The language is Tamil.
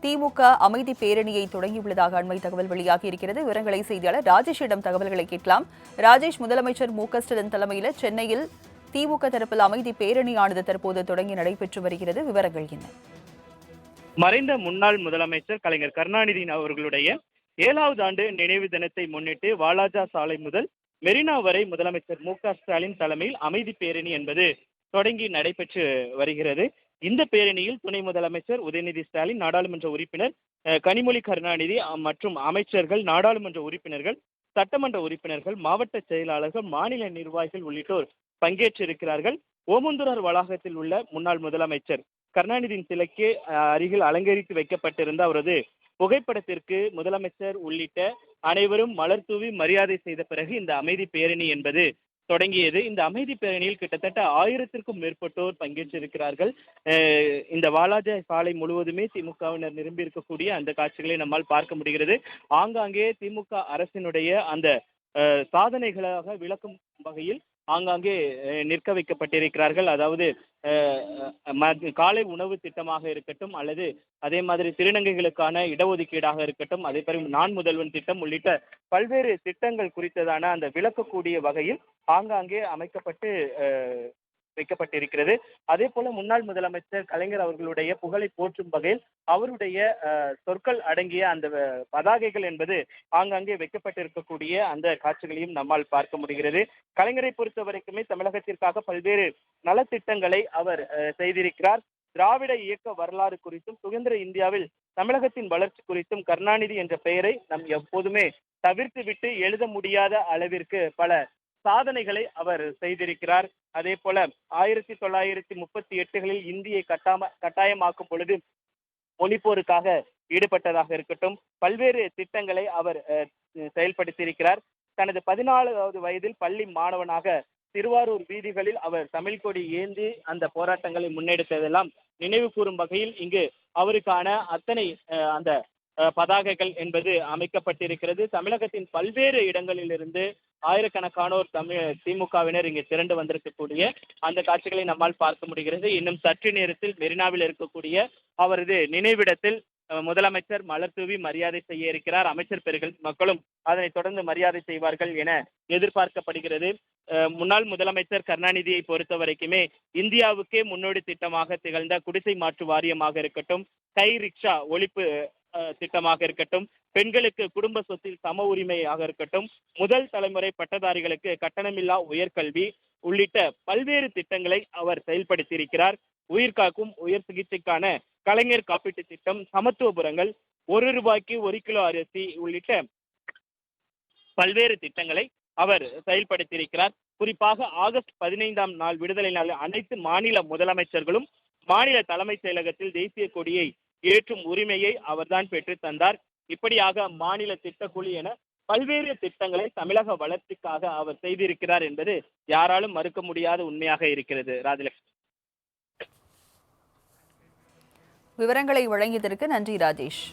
திமுக அமைதி பேரணியை தொடங்கியுள்ளதாக அண்மை தகவல் வெளியாகி இருக்கிறது. விவரங்களை செய்தியாளர் ராஜேஷிடம் தகவல்களை கேட்கலாம். ராஜேஷ், முதலமைச்சர் மு.க.ஸ்டாலின் தலைமையில் சென்னையில் திமுக தரப்பில் அமைதி பேரணியானது தற்போது தொடங்கி நடைபெற்று வருகிறது. விவரங்கள் என்ன? மறைந்த முன்னாள் முதலமைச்சர் கலைஞர் கருணாநிதி அவர்களுடைய 7வது ஆண்டு நினைவு தினத்தை முன்னிட்டு வாலாஜா சாலை முதல் மெரினா வரை முதலமைச்சர் மு.க.ஸ்டாலின் தலைமையில் அமைதி பேரணி என்பது தொடங்கி நடைபெற்று வருகிறது. இந்த பேரணியில் துணை முதலமைச்சர் உதயநிதி ஸ்டாலின், நாடாளுமன்ற உறுப்பினர் கனிமொழி கருணாநிதி மற்றும் அமைச்சர்கள், நாடாளுமன்ற உறுப்பினர்கள், சட்டமன்ற உறுப்பினர்கள், மாவட்ட செயலாளர்கள், மாநில நிர்வாகிகள் உள்ளிட்டோர் பங்கேற்றிருக்கிறார்கள். ஓமந்தூரார் வளாகத்தில் உள்ள முன்னாள் முதலமைச்சர் கருணாநிதியின் சிலைக்கு அருகில் அலங்கரித்து வைக்கப்பட்டிருந்த அவரது புகைப்படத்திற்கு முதலமைச்சர் உள்ளிட்ட அனைவரும் மலர் தூவி மரியாதை செய்த பிறகு இந்த அமைதி பேரணி என்பது தொடங்கியது. இந்த அமைதி பேரணியில் கிட்டத்தட்ட 1000த்திற்கும் மேற்பட்டோர் பங்கேற்றிருக்கிறார்கள். இந்த வாலாஜா சாலை முழுவதுமே திமுகவினர் நிரம்பி இருக்கக்கூடிய அந்த காட்சிகளை நம்மால் பார்க்க முடிகிறது. ஆங்காங்கே திமுக அரசினுடைய அந்த சாதனைகளாக விளக்கும் வகையில் ஆங்காங்கே நிற்க வைக்கப்பட்டிருக்கிறார்கள். அதாவது காலை உணவு திட்டமாக இருக்கட்டும், அல்லது அதே மாதிரி திருநங்கைகளுக்கான இடஒதுக்கீடாக இருக்கட்டும், அதே மாதிரி நான் முதல்வன் திட்டம் உள்ளிட்ட பல்வேறு திட்டங்கள் குறித்ததான அந்த விளக்கக்கூடிய வகையில் ஆங்காங்கே அமைக்கப்பட்டு வைக்கப்பட்டிருக்கிறது. அதே போல முன்னாள் முதலமைச்சர் கலைஞர் அவர்களுடைய புகழை போற்றும் வகையில் அவருடைய சொற்கள் அடங்கிய அந்த பதாகைகள் என்பது ஆங்காங்கே வைக்கப்பட்டிருக்கக்கூடிய அந்த காட்சிகளையும் நம்மால் பார்க்க முடிகிறது. கலைஞரை பொறுத்த வரைக்குமே தமிழகத்திற்காக பல்வேறு நலத்திட்டங்களை அவர் செய்திருக்கிறார். திராவிட இயக்க வரலாறு குறித்தும் சுதந்திர இந்தியாவில் தமிழகத்தின் வளர்ச்சி குறித்தும் கருணாநிதி என்ற பெயரை நம் எப்போதுமே தவிர்த்து விட்டு எழுத முடியாத அளவிற்கு பல சாதனைகளை அவர் செய்திருக்கிறார். அதே போல 1938களில் இந்தியை கட்டாயமாக்கும் பொழுது மொழிப்போருக்காக ஈடுபட்டதாக இருக்கட்டும், பல்வேறு திட்டங்களை அவர் செயல்படுத்தியிருக்கிறார். தனது 14வது வயதில் பள்ளி மாணவனாக திருவாரூர் வீதிகளில் அவர் தமிழ் கொடி ஏந்தி அந்த போராட்டங்களை முன்னெடுத்ததெல்லாம் நினைவு கூறும் வகையில் இங்கு அவருக்கான அத்தனை அந்த பதாகைகள் என்பது அமைக்கப்பட்டிருக்கிறது. தமிழகத்தின் பல்வேறு இடங்களிலிருந்து ஆயிரக்கணக்கானோர் திமுகவினர் இங்கு திரண்டு வந்திருக்கக்கூடிய அந்த காட்சிகளை நம்மால் பார்க்க முடிகிறது. இன்னும் சற்று நேரத்தில் மெரினாவில் இருக்கக்கூடிய அவரது நினைவிடத்தில் முதலமைச்சர் மலர் தூவி மரியாதை செய்ய இருக்கிறார். அமைச்சர் பெருகள் மக்களும் அதனை தொடர்ந்து மரியாதை செய்வார்கள் என எதிர்பார்க்கப்படுகிறது. முன்னாள் முதலமைச்சர் கருணாநிதியை பொறுத்த வரைக்குமே இந்தியாவுக்கே முன்னோடி திட்டமாக திகழ்ந்த குடிசை மாற்று வாரியமாக இருக்கட்டும், கை ரிக்ஷா ஒழிப்பு திட்டமாக இருக்கட்டும், பெண்களுக்கு குடும்ப சொத்தில் சம உரிமையாக இருக்கட்டும், முதல் தலைமுறை பட்டதாரிகளுக்கு கட்டணமில்லா உயர்கல்வி உள்ளிட்ட பல்வேறு திட்டங்களை அவர் செயல்படுத்தியிருக்கிறார். உயிர்காக்கும் உயர் சிகிச்சைக்கான கலைஞர் காப்பீட்டு திட்டம், சமத்துவபுரங்கள், ₹1 1 கிலோ அரிசி உள்ளிட்ட பல்வேறு திட்டங்களை அவர் செயல்படுத்தியிருக்கிறார். குறிப்பாக ஆகஸ்ட் 15ஆம் நாள் விடுதலை நாள் அனைத்து மாநில முதலமைச்சர்களும் மாநில தலைமைச் செயலகத்தில் தேசிய கொடியை ஏற்றும் உரிமையை அவர்தான் பெற்று தந்தார். இப்படியாக மாநில திட்டக்குழு என பல்வேறு திட்டங்களை தமிழக வளர்ச்சிக்காக அவர் செய்திருக்கிறார் என்பது யாராலும் மறுக்க முடியாத உண்மையாக இருக்கிறது. ராஜலட்சுமி, விவரங்களை வழங்கியதற்கு நன்றி ராஜேஷ்.